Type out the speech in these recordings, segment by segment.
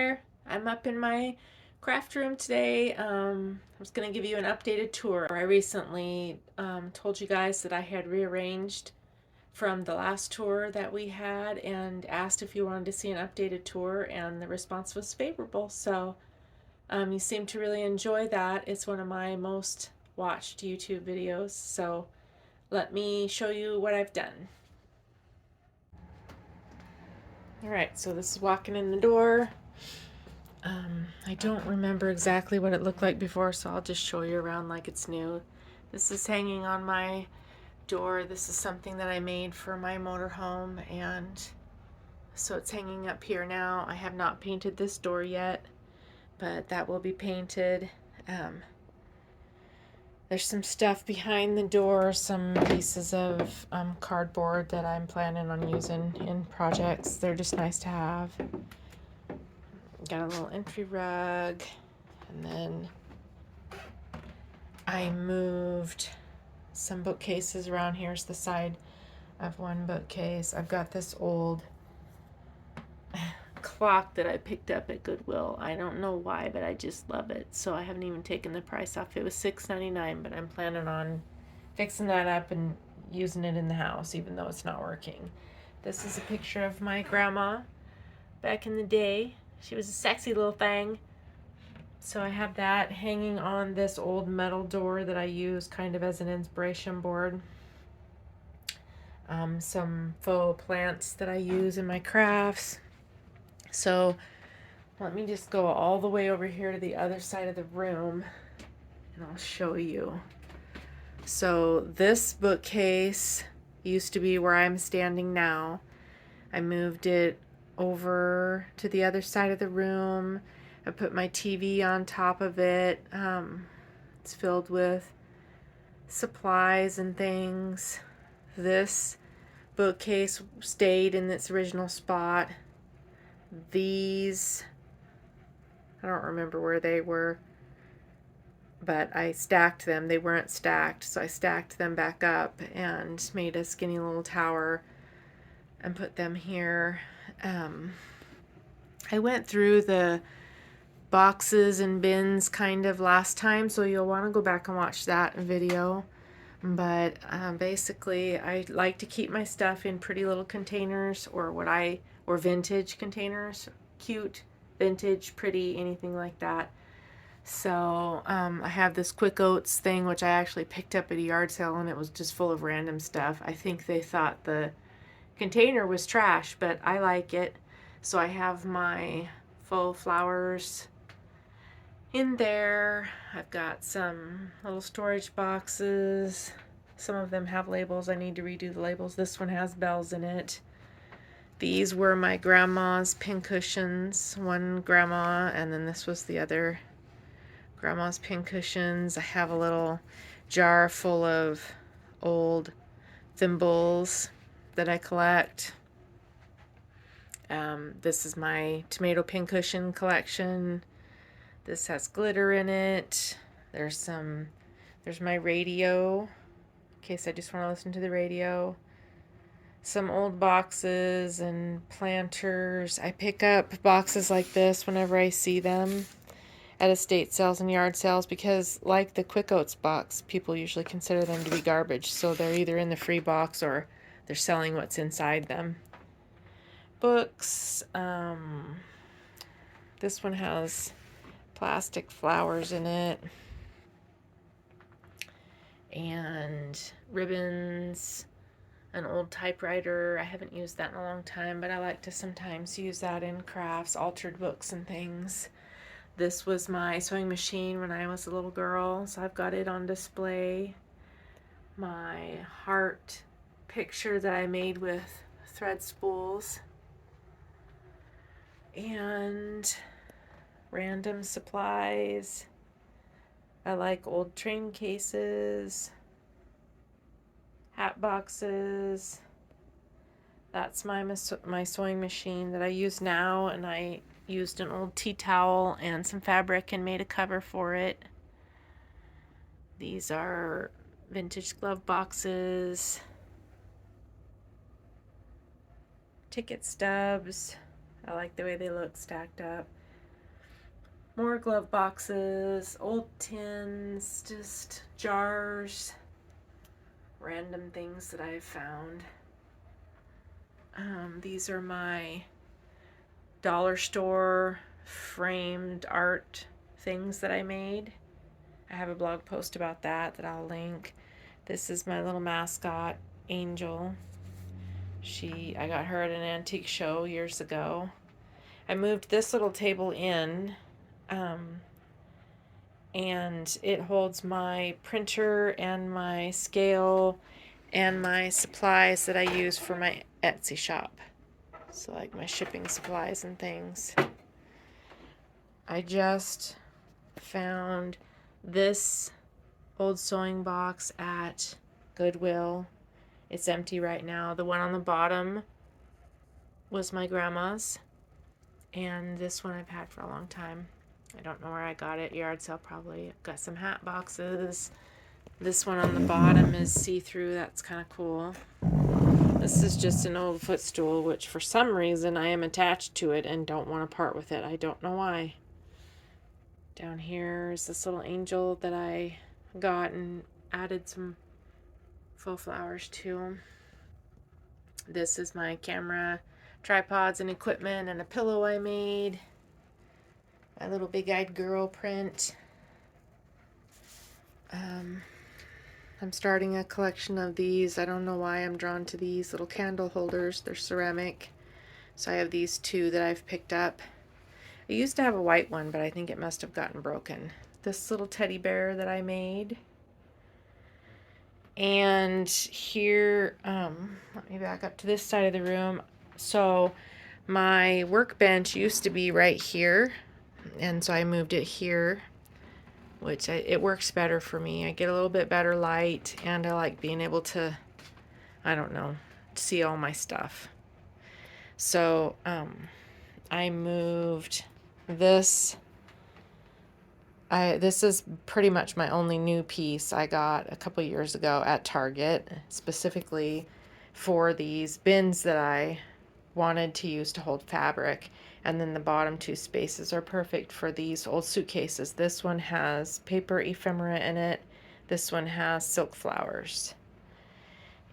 there. I'm up in my craft room today. I was going to give you an updated tour. I recently told you guys that I had rearranged from the last tour that we had and asked if you wanted to see an updated tour, and the response was favorable. So you seem to really enjoy that. It's one of my most watched YouTube videos. So let me show you what I've done. Alright, so this is walking in the door. I don't remember exactly what it looked like before, so I'll just show you around like it's new. This is hanging on my door. This is something that I made for my motorhome, and so it's hanging up here now. I have not painted this door yet, but that will be painted. There's some stuff behind the door, some pieces of cardboard that I'm planning on using in projects. They're just nice to have. Got a little entry rug, and then I moved some bookcases around. Here's the side of one bookcase. I've got this old clock that I picked up at Goodwill. I don't know why, but I just love it. So I haven't even taken the price off. It was $6.99, but I'm planning on fixing that up and using it in the house, even though it's not working. This is a picture of my grandma back in the day. She was a sexy little thing. So I have that hanging on this old metal door that I use kind of as an inspiration board. Some faux plants that I use in my crafts. So let me just go all the way over here to the other side of the room and I'll show you. So this bookcase used to be where I'm standing now. I moved it over to the other side of the room. I put my TV on top of it. It's filled with supplies and things. This bookcase stayed in its original spot. These, I don't remember where they were, but I stacked them. They weren't stacked, so I stacked them back up and made a skinny little tower and put them here. I went through the boxes and bins kind of last time, so you'll want to go back and watch that video. But basically, I like to keep my stuff in pretty little containers, or vintage containers. Cute, vintage, pretty, anything like that. So I have this Quick Oats thing, which I actually picked up at a yard sale, and it was just full of random stuff. I think they thought the container was trash, but I like it. So I have my faux flowers in there. I've got some little storage boxes. Some of them have labels. I need to redo the labels. This one has bells in it. These were my grandma's pincushions. One grandma, and then this was the other grandma's pincushions. I have a little jar full of old thimbles that I collect. This is my tomato pincushion collection. This has glitter in it. There's my radio, in case I just want to listen to the radio. Some old boxes and planters. I pick up boxes like this whenever I see them at estate sales and yard sales, because like the Quick Oats box, people usually consider them to be garbage, so they're either in the free box or they're selling what's inside them. Books. This one has plastic flowers in it, and ribbons, an old typewriter. I haven't used that in a long time, but I like to sometimes use that in crafts, altered books and things. This was my sewing machine when I was a little girl, so I've got it on display. My heart picture that I made with thread spools, and random supplies. I like old train cases, hat boxes. That's my sewing machine that I use now, and I used an old tea towel and some fabric and made a cover for it. These are vintage glove boxes, ticket stubs. I like the way they look stacked up. More glove boxes, old tins, just jars, random things that I've found. These are my dollar store framed art things that I made. I have a blog post about that I'll link. This is my little mascot, Angel. I got her at an antique show years ago. I moved this little table in, and it holds my printer and my scale and my supplies that I use for my Etsy shop. So like my shipping supplies and things. I just found this old sewing box at Goodwill. It's empty right now. The one on the bottom was my grandma's, and this one I've had for a long time. I don't know where I got it. Yard sale probably. Got some hat boxes. This one on the bottom is see-through. That's kind of cool. This is just an old footstool, which for some reason I am attached to it and don't want to part with it. I don't know why. Down here is this little angel that I got and added some faux flowers to. This is my camera, tripods and equipment, and a pillow I made. My little big-eyed girl print. I'm starting a collection of these. I don't know why I'm drawn to these little candle holders. They're ceramic. So I have these two that I've picked up. I used to have a white one, but I think it must have gotten broken. This little teddy bear that I made. And here, let me back up to this side of the room. So my workbench used to be right here, and so I moved it here, which it works better for me. I get a little bit better light, and I like being able to, I don't know, see all my stuff. So I moved this. This is pretty much my only new piece I got a couple years ago at Target, specifically for these bins that I wanted to use to hold fabric. And then the bottom two spaces are perfect for these old suitcases. This one has paper ephemera in it. This one has silk flowers.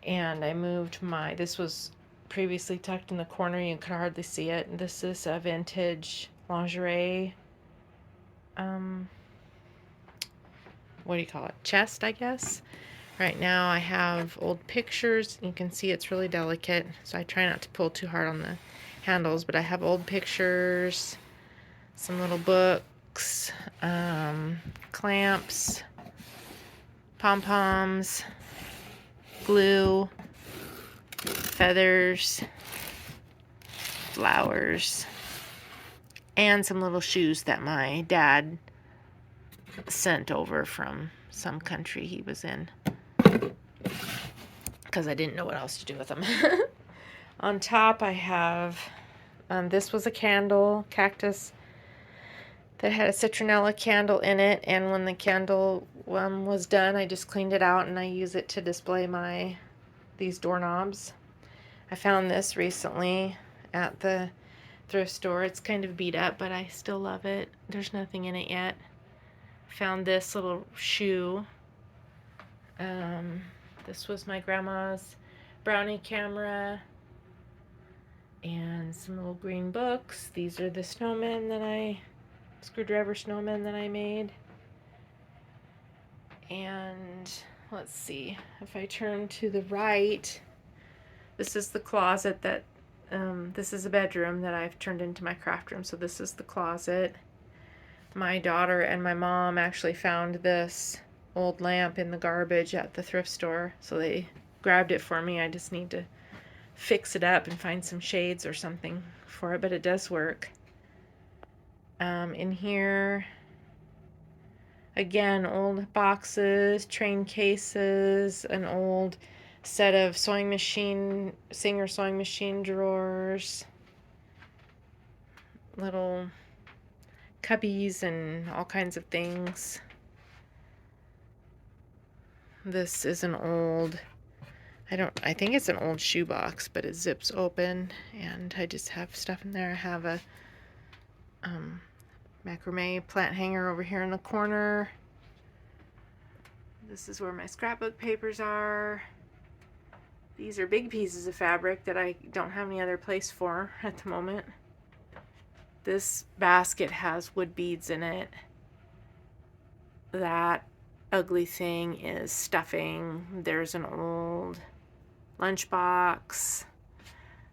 And I moved this was previously tucked in the corner. You could hardly see it. This is a vintage lingerie, what do you call it? Chest, I guess. Right now I have old pictures. You can see it's really delicate, so I try not to pull too hard on the handles, but I have old pictures, some little books, clamps, pom-poms, glue, feathers, flowers, and some little shoes that my dad sent over from some country he was in, because I didn't know what else to do with them. On top I have, this was a cactus that had a citronella candle in it, and when the candle was done, I just cleaned it out and I use it to display these doorknobs. I found this recently at the thrift store. It's kind of beat up, but I still love it. There's nothing in it yet. Found this little shoe. This was my grandma's brownie camera, and some little green books. These are the screwdriver snowmen that I made. And let's see, if I turn to the right, this is the closet that, this is a bedroom that I've turned into my craft room. So this is the closet. My daughter and my mom actually found this old lamp in the garbage at the thrift store, so they grabbed it for me. I just need to fix it up and find some shades or something for it, but it does work. In here, again, old boxes, train cases, an old set of Singer sewing machine drawers, little cubbies and all kinds of things. This is an old, I think it's an old shoebox, but it zips open and I just have stuff in there. I have a macrame plant hanger over here in the corner. This is where my scrapbook papers are. These are big pieces of fabric that I don't have any other place for at the moment. This basket has wood beads in it. That ugly thing is stuffing. There's an old lunchbox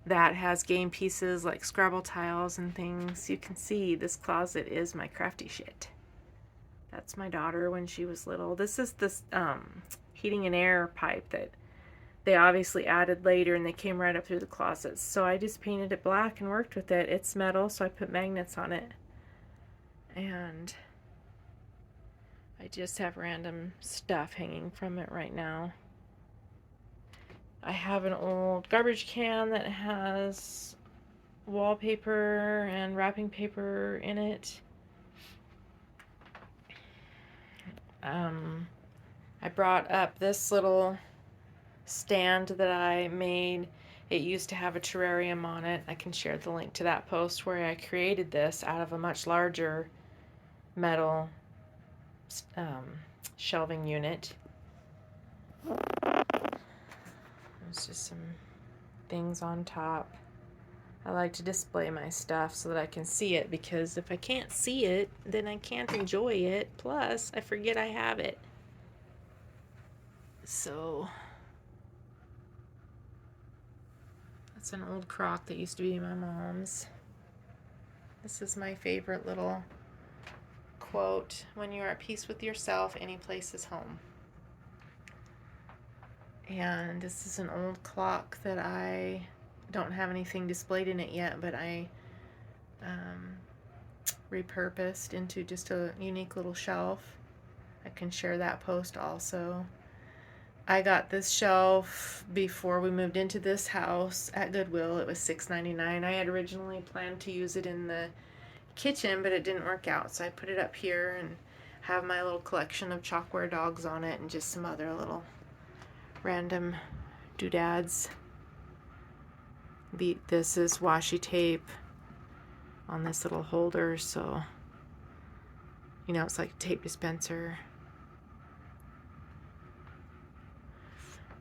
that has game pieces like Scrabble tiles and things. You can see this closet is my crafty shit. That's my daughter when she was little. This is this heating and air pipe that they obviously added later, and they came right up through the closets. So I just painted it black and worked with it. It's metal, so I put magnets on it. And I just have random stuff hanging from it right now. I have an old garbage can that has wallpaper and wrapping paper in it. I brought up this little stand that I made. It used to have a terrarium on it. I can share the link to that post where I created this out of a much larger metal shelving unit. There's just some things on top. I like to display my stuff so that I can see it, because if I can't see it, then I can't enjoy it. Plus, I forget I have it. So, that's an old crock that used to be my mom's. This is my favorite little quote: "When you are at peace with yourself, any place is home." And this is an old clock that I don't have anything displayed in it yet, but I repurposed into just a unique little shelf. I can share that post also. I got this shelf before we moved into this house at Goodwill. It was $6.99. I had originally planned to use it in the kitchen, but it didn't work out, so I put it up here and have my little collection of chalkware dogs on it and just some other little random doodads. This is washi tape on this little holder, so you know, it's like a tape dispenser.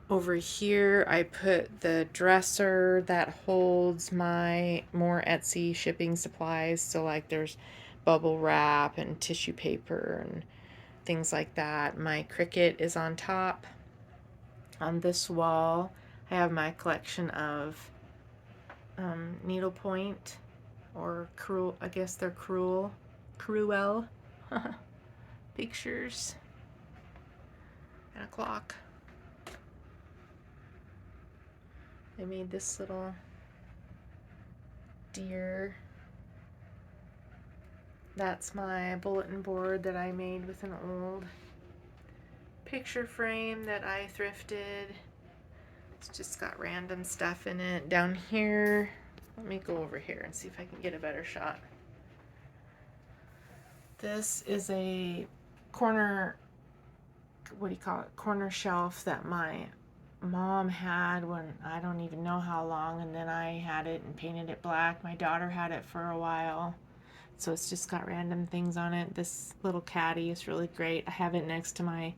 Over here I put the dresser that holds my more Etsy shipping supplies, so like there's bubble wrap and tissue paper and things like that. My Cricut is on top. On this wall I have my collection of needlepoint, or cruel, I guess they're cruel pictures, and a clock. I made this little deer. That's my bulletin board that I made with an old picture frame that I thrifted. It's just got random stuff in it. Down here, let me go over here and see if I can get a better shot. This is a corner, what do you call it, corner shelf that my mom had when I don't even know how long, and then I had it and painted it black. My daughter had it for a while, so it's just got random things on it. This little caddy is really great. I have it next to my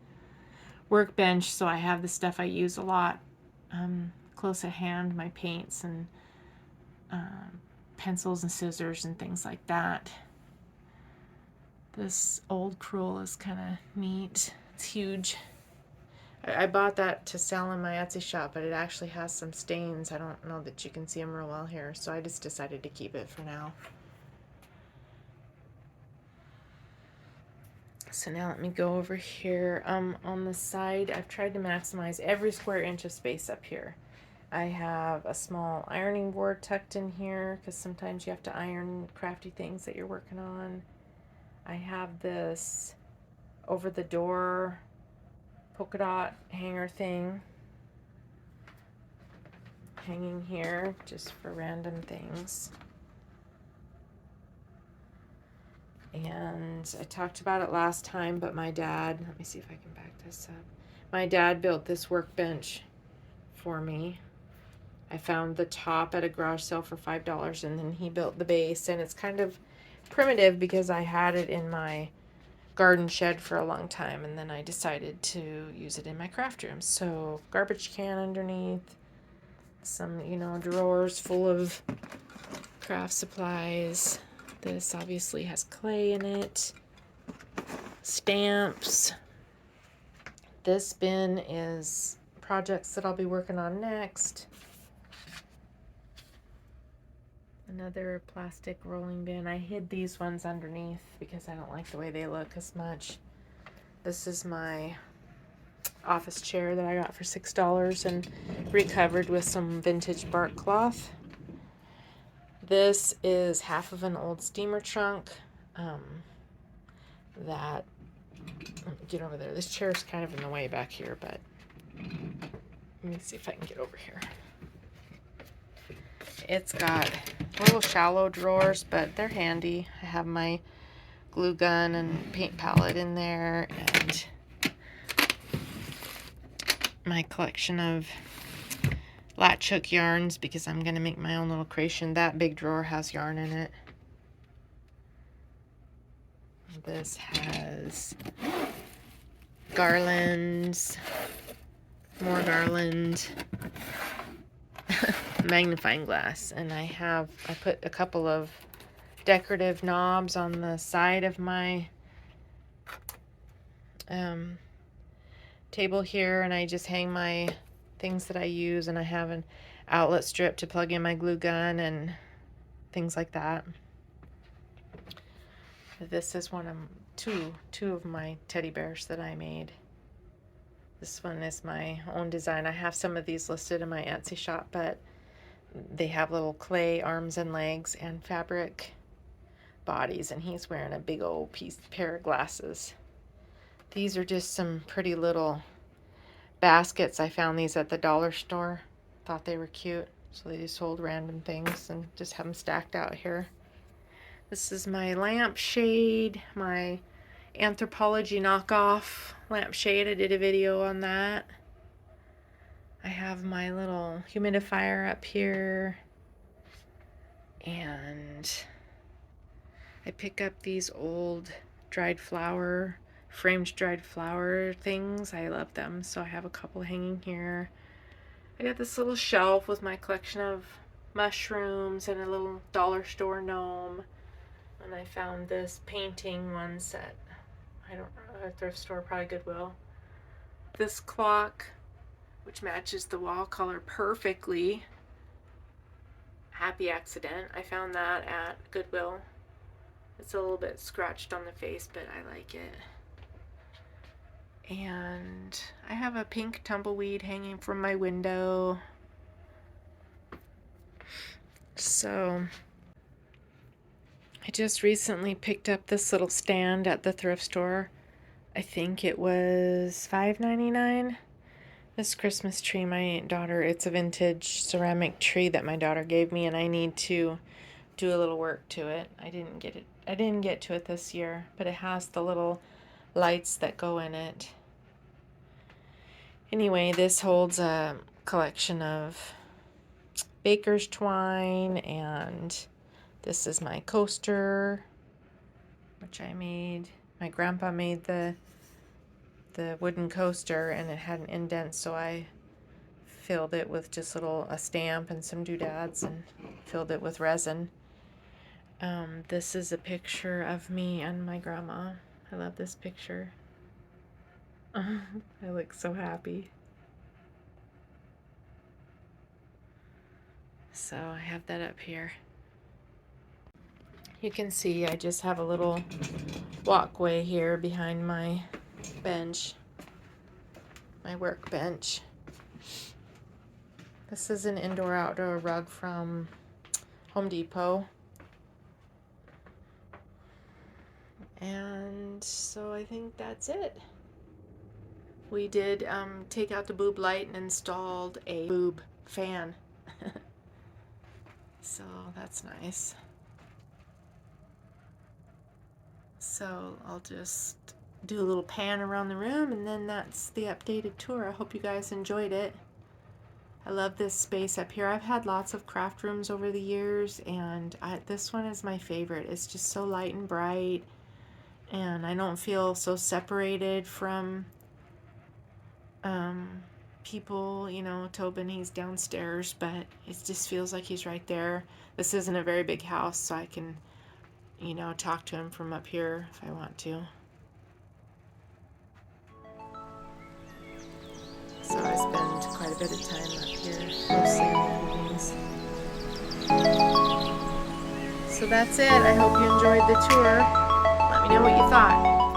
workbench, so I have the stuff I use a lot close at hand, my paints and pencils and scissors and things like that. This old crewel is kind of neat. It's huge. I bought that to sell in my Etsy shop, but it actually has some stains. I don't know that you can see them real well here, so I just decided to keep it for now. So now let me go over here. On the side, I've tried to maximize every square inch of space up here. I have a small ironing board tucked in here, because sometimes you have to iron crafty things that you're working on. I have this over the door polka dot hanger thing hanging here just for random things. And I talked about it last time, but my dad, let me see if I can back this up. My dad built this workbench for me. I found the top at a garage sale for $5, and then he built the base, and it's kind of primitive because I had it in my garden shed for a long time, and then I decided to use it in my craft room. So garbage can underneath, some, you know, drawers full of craft supplies. This obviously has clay in it. Stamps. This bin is projects that I'll be working on next. Another plastic rolling bin. I hid these ones underneath because I don't like the way they look as much. This is my office chair that I got for $6 and recovered with some vintage bark cloth. This is half of an old steamer trunk that, get over there. This chair is kind of in the way back here, but let me see if I can get over here. It's got little shallow drawers, but they're handy. I have my glue gun and paint palette in there, and my collection of latch hook yarns because I'm going to make my own little creation. That big drawer has yarn in it. This has garlands, more garland, magnifying glass, and I put a couple of decorative knobs on the side of my table here, and I just hang my things that I use, and I have an outlet strip to plug in my glue gun and things like that. This is two of my teddy bears that I made. This one is my own design. I have some of these listed in my Etsy shop, but they have little clay arms and legs and fabric bodies, and he's wearing a big old pair of glasses. These are just some pretty little baskets. I found these at the dollar store. Thought they were cute, so they just hold random things and just have them stacked out here. This is my lampshade, my Anthropology knockoff lampshade. I did a video on that. I have my little humidifier up here, and I pick up these old framed dried flower things. I love them, so I have a couple hanging here. I got this little shelf with my collection of mushrooms and a little dollar store gnome, and I found this painting once at, I don't know, a thrift store, probably Goodwill. This clock, which matches the wall color perfectly. Happy accident. I found that at Goodwill. It's a little bit scratched on the face, but I like it. And I have a pink tumbleweed hanging from my window. So I just recently picked up this little stand at the thrift store. I think it was $5.99. This Christmas tree, my daughter, it's a vintage ceramic tree that my daughter gave me, and I need to do a little work to it. I didn't get to it this year, but it has the little lights that go in it. Anyway, this holds a collection of baker's twine, and this is my coaster, which I made. My grandpa made the wooden coaster, and it had an indent, so I filled it with just a stamp and some doodads and filled it with resin. This is a picture of me and my grandma. I love this picture. I look so happy. So I have that up here. You can see I just have a little walkway here behind my bench, my workbench. This is an indoor-outdoor rug from Home Depot. And so I think that's it. We did take out the boob light and installed a boob fan. So that's nice. So I'll just do a little pan around the room, and then that's the updated tour. I hope you guys enjoyed it. I love this space up here. I've had lots of craft rooms over the years, and this one is my favorite. It's just so light and bright, and I don't feel so separated from people. You know, Tobin, he's downstairs, but it just feels like he's right there. This isn't a very big house, so I can, you know, talk to him from up here if I want to. So I spend quite a bit of time up here, mostly in the evenings. So that's it. I hope you enjoyed the tour. Let me know what you thought.